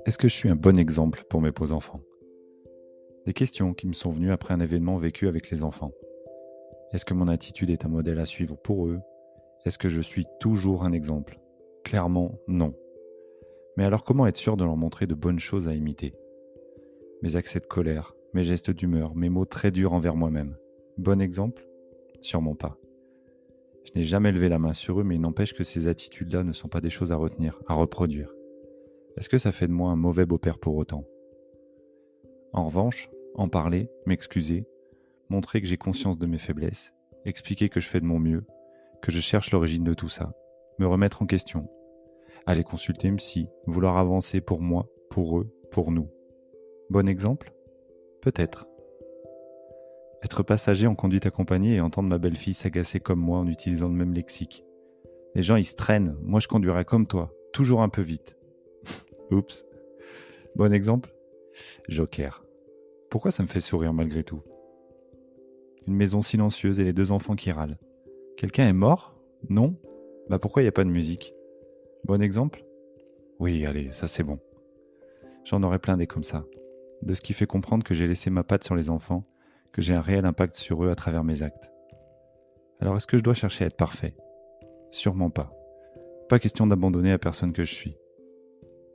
Est-ce que je suis un bon exemple pour mes beaux enfants? Des questions qui me sont venues après un événement vécu avec les enfants. Est-ce que mon attitude est un modèle à suivre pour eux? Est-ce que je suis toujours un exemple? Clairement, non. Mais alors comment être sûr de leur montrer de bonnes choses à imiter? Mes accès de colère, mes gestes d'humeur, mes mots très durs envers moi-même. Bon exemple? Sûrement pas. Je n'ai jamais levé la main sur eux, mais il n'empêche que ces attitudes-là ne sont pas des choses à retenir, à reproduire. Est-ce que ça fait de moi un mauvais beau-père pour autant? En revanche, en parler, m'excuser, montrer que j'ai conscience de mes faiblesses, expliquer que je fais de mon mieux, que je cherche l'origine de tout ça, me remettre en question, aller consulter une psy, vouloir avancer pour moi, pour eux, pour nous. Bon exemple? Peut-être. Être passager en conduite accompagnée et entendre ma belle-fille s'agacer comme moi en utilisant le même lexique. Les gens ils se traînent, moi je conduirais comme toi, toujours un peu vite. Oups. Bon exemple? Joker. Pourquoi ça me fait sourire malgré tout? Une maison silencieuse et les deux enfants qui râlent. Quelqu'un est mort? Non? Bah pourquoi il n'y a pas de musique? Bon exemple? Oui, allez, ça c'est bon. J'en aurais plein des comme ça. De ce qui fait comprendre que j'ai laissé ma patte sur les enfants, que j'ai un réel impact sur eux à travers mes actes. Alors est-ce que je dois chercher à être parfait? Sûrement pas. Pas question d'abandonner la personne que je suis.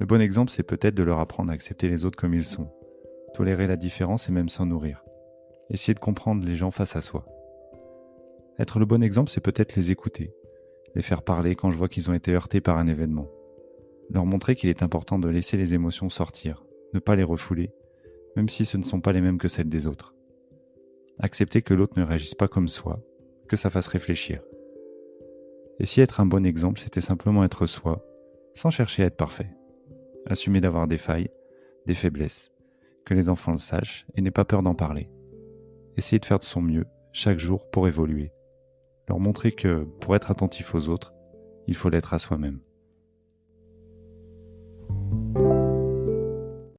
Le bon exemple, c'est peut-être de leur apprendre à accepter les autres comme ils sont, tolérer la différence et même s'en nourrir. Essayer de comprendre les gens face à soi. Être le bon exemple, c'est peut-être les écouter, les faire parler quand je vois qu'ils ont été heurtés par un événement. Leur montrer qu'il est important de laisser les émotions sortir, ne pas les refouler, même si ce ne sont pas les mêmes que celles des autres. Accepter que l'autre ne réagisse pas comme soi, que ça fasse réfléchir. Et si être un bon exemple, c'était simplement être soi, sans chercher à être parfait. Assumer d'avoir des failles, des faiblesses, que les enfants le sachent et n'aient pas peur d'en parler. Essayer de faire de son mieux, chaque jour, pour évoluer. Leur montrer que, pour être attentif aux autres, il faut l'être à soi-même.